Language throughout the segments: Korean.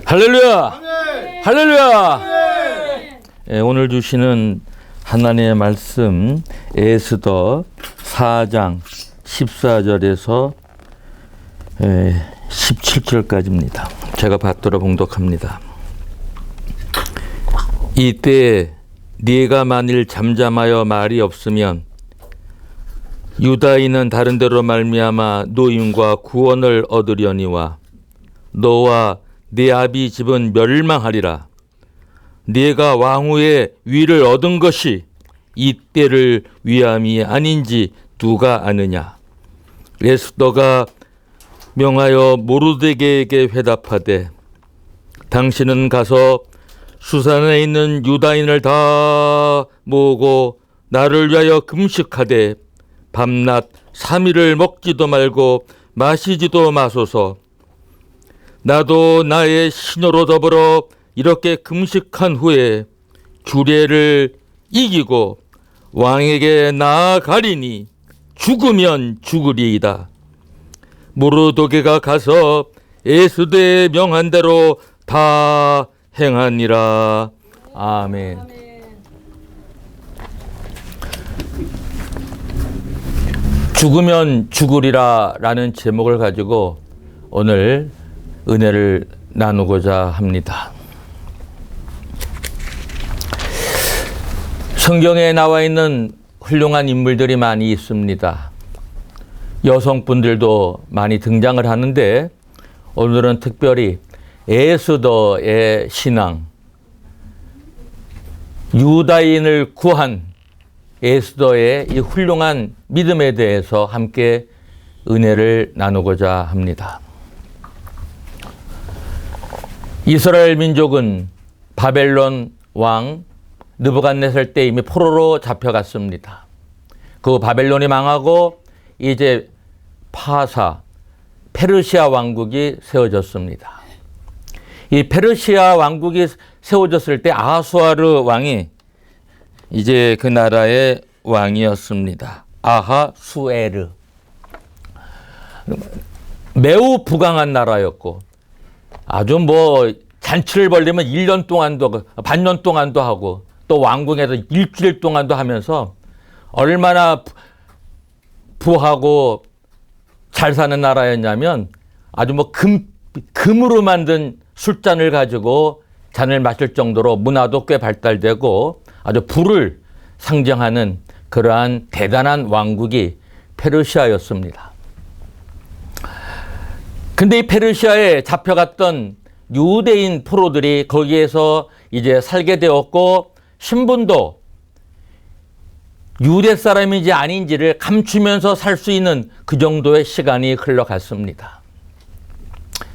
할렐루야! 할렐루야! 예, 오늘 주시는 하나님의 말씀 에스더 4장 14절에서 17절까지입니다. 제가 받들어 봉독합니다. 이때 네가 만일 잠잠하여 말이 없으면 유다인은 다른 데로 말미암아 노임과 구원을 얻으려니와 너와 네 아비 집은 멸망하리라. 네가 왕후의 위를 얻은 것이 이때를 위함이 아닌지 누가 아느냐. 에스더가 명하여 모르드게에게 회답하되 당신은 가서 수산에 있는 유다인을 다 모으고 나를 위하여 금식하되 밤낮 3일을 먹지도 말고 마시지도 마소서. 나도 나의 시녀로 더불어 이렇게 금식한 후에 주례를 이기고 왕에게 나아가리니 죽으면 죽으리이다. 모르드게가 가서 에스더의 명한 대로 다 행하니라. 아멘. 죽으면 죽으리라 라는 제목을 가지고 오늘 은혜를 나누고자 합니다. 성경에 나와 있는 훌륭한 인물들이 많이 있습니다. 여성분들도 많이 등장을 하는데 오늘은 특별히 에스더의 신앙, 유다인을 구한 에스더의 이 훌륭한 믿음에 대해서 함께 은혜를 나누고자 합니다. 이스라엘 민족은 바벨론 왕 느부갓네살 때 이미 포로로 잡혀갔습니다. 그 바벨론이 망하고 이제 파사, 페르시아 왕국이 세워졌습니다. 이 페르시아 왕국이 세워졌을 때 아하수아르 왕이 이제 그 나라의 왕이었습니다. 아하수에르. 매우 부강한 나라였고 아주 잔치를 벌리면 1년 동안도 반년 동안도 하고 또 왕궁에서 일주일 동안도 하면서 얼마나 부하고 잘 사는 나라였냐면 아주 금으로 만든 술잔을 가지고 잔을 마실 정도로 문화도 꽤 발달되고 아주 부를 상징하는 그러한 대단한 왕국이 페르시아였습니다. 근데 이 페르시아에 잡혀갔던 유대인 포로들이 거기에서 이제 살게 되었고 신분도 유대 사람인지 아닌지를 감추면서 살 수 있는 그 정도의 시간이 흘러갔습니다.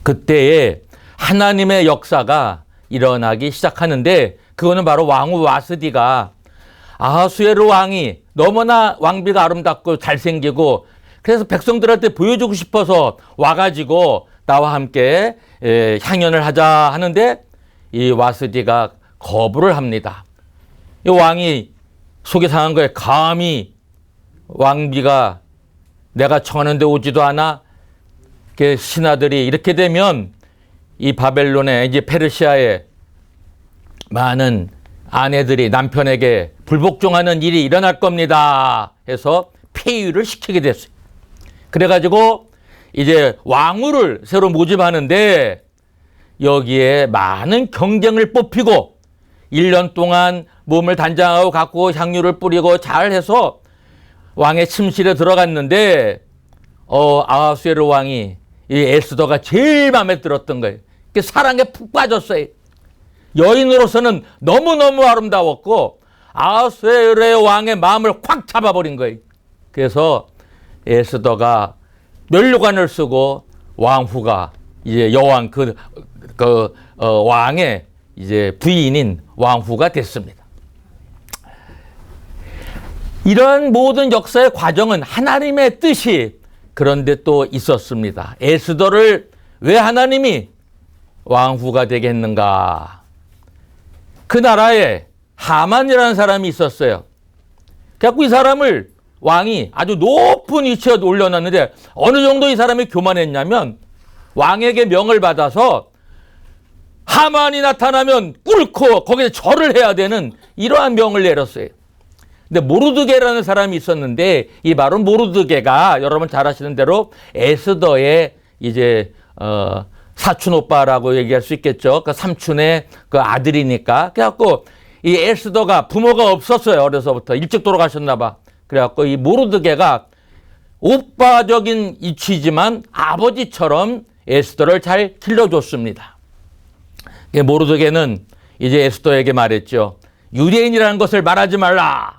그때에 하나님의 역사가 일어나기 시작하는데 그거는 바로 왕후 와스디가 아하수에르 왕이 너무나 왕비가 아름답고 잘생기고 그래서 백성들한테 보여주고 싶어서 와가지고 나와 함께 향연을 하자 하는데 이 와스디가 거부를 합니다. 이 왕이 속이 상한 거에 감히 왕비가 내가 청하는데 오지도 않아? 신하들이 이렇게 되면 이 바벨론에 이제 페르시아에 많은 아내들이 남편에게 불복종하는 일이 일어날 겁니다 해서 폐위를 시키게 됐어요. 그래가지고 이제 왕후를 새로 모집하는데 여기에 많은 경쟁을 뽑히고 1년 동안 몸을 단장하고 갖고 향유를 뿌리고 잘해서 왕의 침실에 들어갔는데 아하수에르 왕이 이 에스더가 제일 마음에 들었던 거예요. 사랑에 푹 빠졌어요. 여인으로서는 너무너무 아름다웠고 아하수에르 왕의 마음을 확 잡아버린 거예요. 그래서 에스더가 면류관을 쓰고 왕후가 이제 여왕 왕의 이제 부인인 왕후가 됐습니다. 이런 모든 역사의 과정은 하나님의 뜻이 그런데 또 있었습니다. 에스더를 왜 하나님이 왕후가 되게 했는가? 그 나라에 하만이라는 사람이 있었어요. 그래갖고 이 사람을 왕이 아주 높은 위치에 올려놨는데 어느 정도 이 사람이 교만했냐면 왕에게 명을 받아서 하만이 나타나면 꿇고 거기에 절을 해야 되는 이러한 명을 내렸어요. 근데 모르드게라는 사람이 있었는데 이 바로 모르드게가 여러분 잘 아시는 대로 에스더의 이제 사촌 오빠라고 얘기할 수 있겠죠. 그 삼촌의 그 아들이니까. 그래갖고 이 에스더가 부모가 없었어요. 어려서부터 일찍 돌아가셨나 봐. 그래갖고 이 모르드게가 오빠적인 이치지만 아버지처럼 에스더를 잘 길러줬습니다. 모르드게는 이제 에스더에게 말했죠. 유대인이라는 것을 말하지 말라.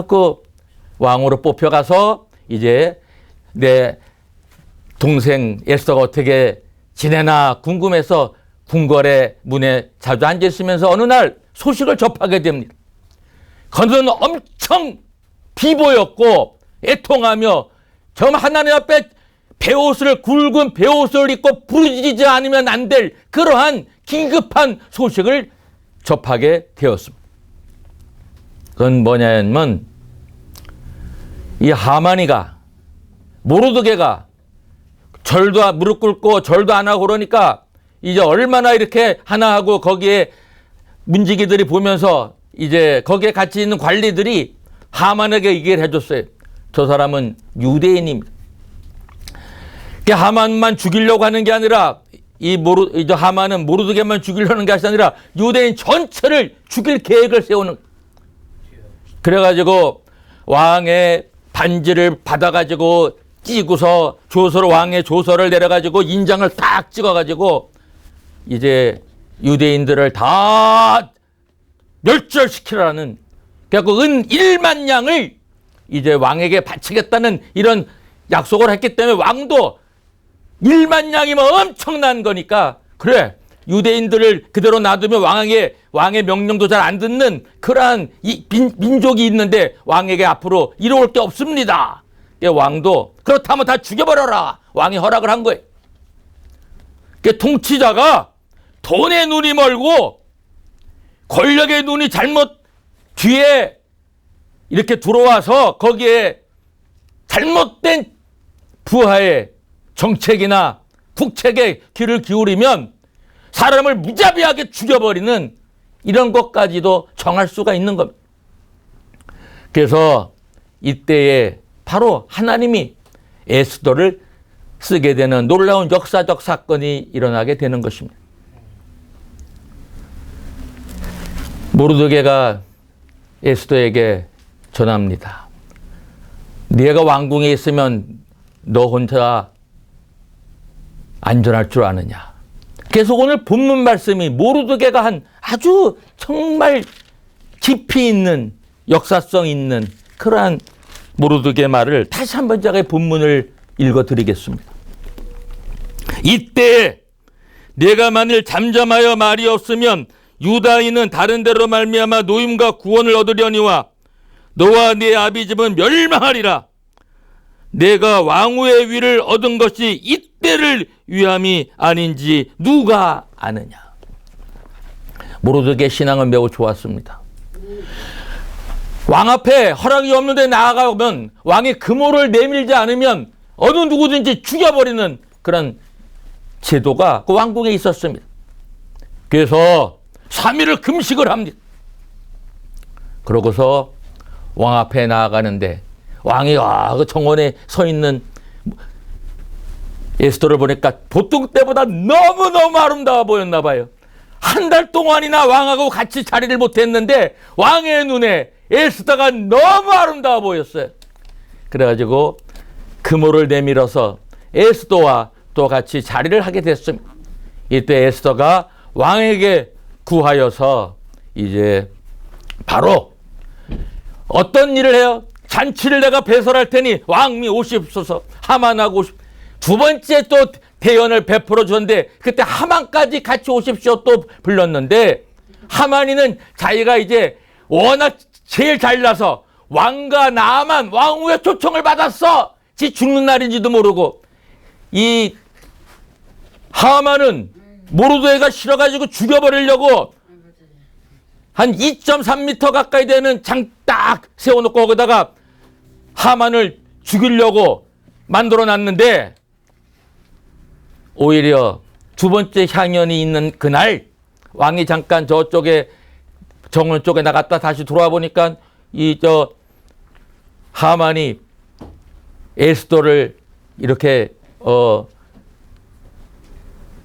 그 왕으로 뽑혀가서 이제 내 동생 에스더가 어떻게 지내나 궁금해서 궁궐의 문에 자주 앉아 있으면서 어느 날 소식을 접하게 됩니다. 그는 엄청 비보였고 애통하며 정말 하나님 앞에 굵은 베옷을 입고 부르짖지 않으면 안 될 그러한 긴급한 소식을 접하게 되었습니다. 그건 뭐냐면 이 하만이가 모르드게가 절도 무릎 꿇고 절도 안 하고 그러니까 이제 얼마나 이렇게 하나 하고 거기에 문지기들이 보면서 이제 거기에 같이 있는 관리들이 하만에게 얘기를 해줬어요. 저 사람은 유대인입니다. 하만만 죽이려고 하는 게 아니라 이제 하만은 모르드게만 죽이려는 게 아니라 유대인 전체를 죽일 계획을 세우는. 그래가지고 왕의 반지를 받아가지고 찌고서 왕의 조서를 내려가지고 인장을 딱 찍어가지고 이제 유대인들을 다 멸절시키라는. 그래갖고 은 1만 양을 이제 왕에게 바치겠다는 이런 약속을 했기 때문에 왕도 1만 양이면 엄청난 거니까 그래 유대인들을 그대로 놔두면 왕의 명령도 잘 안 듣는 그러한 민족이 있는데 왕에게 앞으로 이로울 게 없습니다. 왕도 그렇다면 다 죽여버려라. 왕이 허락을 한 거예요. 통치자가 돈에 눈이 멀고 권력의 눈이 잘못 뒤에 이렇게 들어와서 거기에 잘못된 부하의 정책이나 국책에 귀를 기울이면 사람을 무자비하게 죽여버리는 이런 것까지도 정할 수가 있는 겁니다. 그래서 이때에 바로 하나님이 에스더를 쓰게 되는 놀라운 역사적 사건이 일어나게 되는 것입니다. 모르드게가 에스더에게 전합니다. 네가 왕궁에 있으면 너 혼자 안전할 줄 아느냐. 계속 오늘 본문 말씀이 모르드게가 한 아주 정말 깊이 있는 역사성 있는 그러한 모르드게 말을 다시 한번 제가 본문을 읽어드리겠습니다. 이때 내가 만일 잠잠하여 말이 없으면 유다인은 다른 데로 말미암아 노임과 구원을 얻으려니와 너와 네 아비 집은 멸망하리라. 내가 왕후의 위를 얻은 것이 이때를 위함이 아닌지 누가 아느냐. 모르드게 신앙은 매우 좋았습니다. 왕 앞에 허락이 없는데 나아가면 왕이 금호를 내밀지 않으면 어느 누구든지 죽여버리는 그런 제도가 그 왕궁에 있었습니다. 그래서 3일을 금식을 합니다. 그러고서 왕 앞에 나아가는데 왕이 그 정원에 서 있는 에스더를 보니까 보통 때보다 너무너무 아름다워 보였나 봐요. 한 달 동안이나 왕하고 같이 자리를 못했는데 왕의 눈에 에스더가 너무 아름다워 보였어요. 그래가지고 금호를 내밀어서 에스더와 또 같이 자리를 하게 됐습니다. 이때 에스더가 왕에게 구하여서 이제 바로 어떤 일을 해요? 잔치를 내가 배설할 테니 왕이 오십소서. 하만하고 두 번째 또 대연을 베풀어 줬는데 그때 하만까지 같이 오십시오 또 불렀는데 하만이는 자기가 이제 워낙 제일 잘나서 왕과 나만 왕후의 초청을 받았어. 지 죽는 날인지도 모르고 이 하만은 모르드게가 싫어가지고 죽여버리려고 한 2.3m 가까이 되는 장 딱 세워놓고 거기다가 하만을 죽이려고 만들어 놨는데 오히려 두 번째 향연이 있는 그날 왕이 잠깐 저쪽에 정원 쪽에 나갔다 다시 돌아와 보니까 하만이 에스더를 이렇게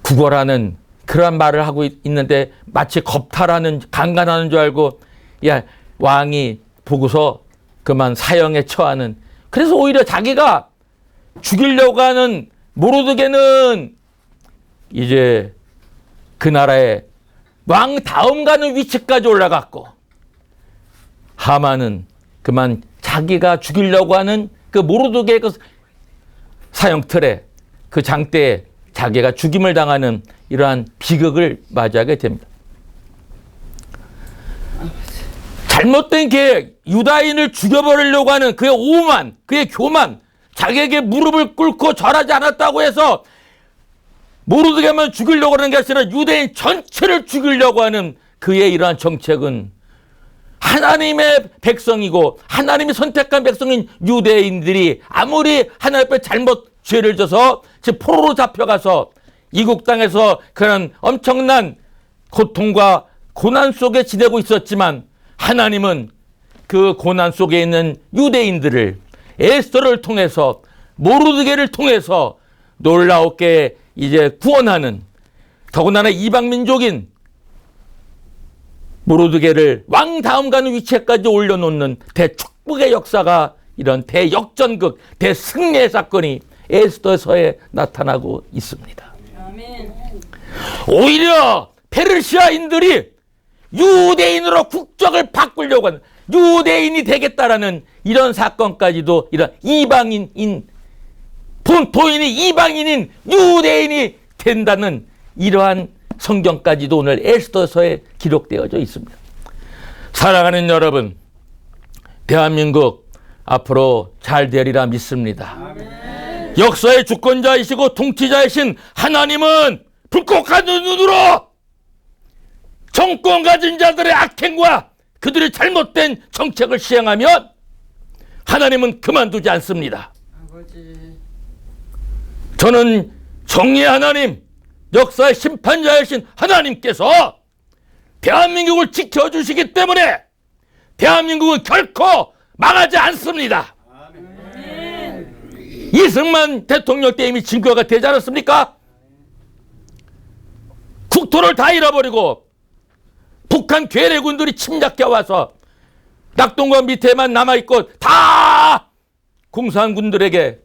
구걸하는 그런 말을 하고 있는데 마치 겁탈하는 강간하는 줄 알고 야 왕이 보고서 그만 사형에 처하는. 그래서 오히려 자기가 죽이려고 하는 모르드게는 이제 그 나라의 왕 다음 가는 위치까지 올라갔고, 하만은 그만 자기가 죽이려고 하는 그 모르드게의 그 사형틀에 그 장대에 자기가 죽임을 당하는 이러한 비극을 맞이하게 됩니다. 잘못된 계획, 유다인을 죽여버리려고 하는 그의 오만, 그의 교만, 자기에게 무릎을 꿇고 절하지 않았다고 해서 모르드게만 죽이려고 하는 게 아니라 유대인 전체를 죽이려고 하는 그의 이러한 정책은 하나님의 백성이고 하나님이 선택한 백성인 유대인들이 아무리 하나님 앞에 잘못 죄를 져서 지금 포로로 잡혀가서 이국 땅에서 그런 엄청난 고통과 고난 속에 지내고 있었지만 하나님은 그 고난 속에 있는 유대인들을 에스더를 통해서 모르드게를 통해서 놀라웠게 이제 구원하는, 더군다나 이방 민족인 모르드게를 왕 다음 가는 위치에까지 올려놓는 대축복의 역사가, 이런 대역전극, 대승리의 사건이 에스더서에 나타나고 있습니다. 아멘. 오히려 페르시아인들이 유대인으로 국적을 바꾸려고 하는, 유대인이 되겠다라는 이런 사건까지도, 이런 이방인인 본토인이 이방인인 유대인이 된다는 이러한 성경까지도 오늘 에스더서에 기록되어져 있습니다. 사랑하는 여러분, 대한민국 앞으로 잘 되리라 믿습니다. 아멘. 역사의 주권자이시고 통치자이신 하나님은 불꽃 눈으로 정권 가진 자들의 악행과 그들의 잘못된 정책을 시행하면 하나님은 그만두지 않습니다. 아버지. 저는 정의의 하나님, 역사의 심판자이신 하나님께서 대한민국을 지켜주시기 때문에 대한민국은 결코 망하지 않습니다. 아멘. 이승만 대통령 때 이미 증거가 되지 않았습니까? 국토를 다 잃어버리고 북한 괴뢰군들이 침략해 와서 낙동강 밑에만 남아있고 다 공산군들에게,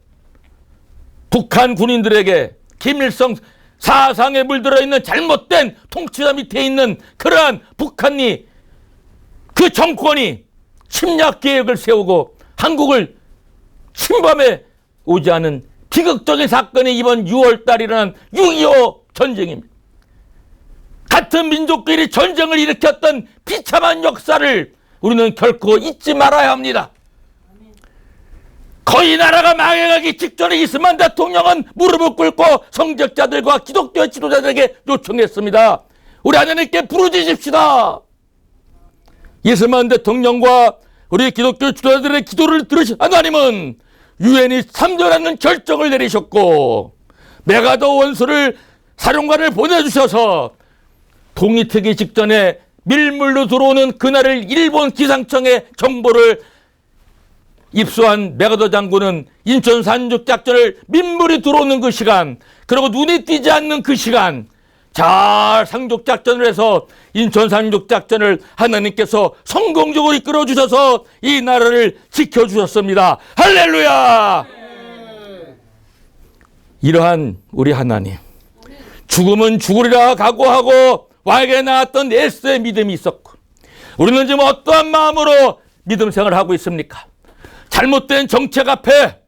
북한 군인들에게 김일성 사상에 물들어 있는 잘못된 통치자 밑에 있는 그러한 북한이, 그 정권이 침략 계획을 세우고 한국을 침범해 오지 않은 비극적인 사건이 이번 6월달 일어난 6.25 전쟁입니다. 같은 민족끼리 전쟁을 일으켰던 비참한 역사를 우리는 결코 잊지 말아야 합니다. 거의 나라가 망해가기 직전에 이스만 대통령은 무릎을 꿇고 성직자들과 기독교 지도자들에게 요청했습니다. 우리 하나님께 부르짖읍시다. 이스만 대통령과 우리 기독교 지도자들의 기도를 들으신 하나님은 유엔이 참전하는 결정을 내리셨고 메가더 원수를 사령관을 보내주셔서 동이 트기 직전에 밀물로 들어오는 그날을 일본 기상청의 정보를 입수한 메가더 장군은 인천 상륙작전을 민물이 들어오는 그 시간, 그리고 눈에 띄지 않는 그 시간 잘 상륙작전을 해서 인천 상륙작전을 하나님께서 성공적으로 이끌어 주셔서 이 나라를 지켜주셨습니다. 할렐루야. 이러한 우리 하나님, 죽음은 죽으리라 각오하고 왕에게 나왔던 에스더의 믿음이 있었고, 우리는 지금 어떠한 마음으로 믿음 생활을 하고 있습니까? 잘못된 정책 앞에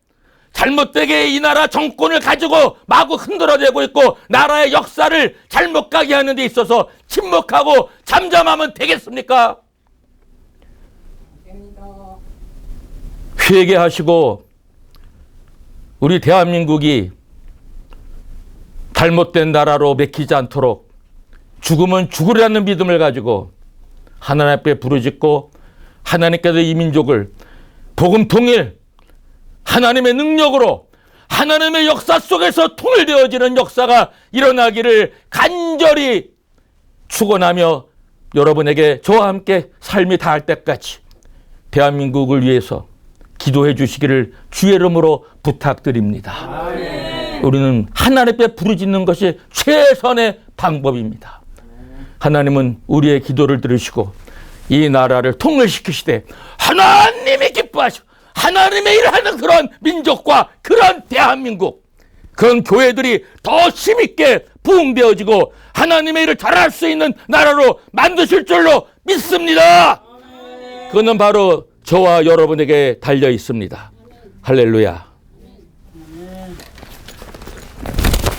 잘못되게 이 나라 정권을 가지고 마구 흔들어대고 있고 나라의 역사를 잘못 가게 하는 데 있어서 침묵하고 잠잠하면 되겠습니까? 회개하시고 우리 대한민국이 잘못된 나라로 맥히지 않도록 죽으면 죽으리라는 믿음을 가지고 하나님 앞에 부르짖고 하나님께서 이 민족을 복음 통일, 하나님의 능력으로 하나님의 역사 속에서 통일되어지는 역사가 일어나기를 간절히 축원하며 여러분에게 저와 함께 삶이 닿을 때까지 대한민국을 위해서 기도해 주시기를 주의 이름으로 부탁드립니다. 우리는 하나님 앞에 부르짖는 것이 최선의 방법입니다. 하나님은 우리의 기도를 들으시고 이 나라를 통일시키시되 하나님이 기뻐하시고 하나님의 일하는 그런 민족과 그런 대한민국, 그런 교회들이 더 힘있게 부흥되어지고 하나님의 일을 잘할 수 있는 나라로 만드실 줄로 믿습니다. 그거는 바로 저와 여러분에게 달려 있습니다. 할렐루야.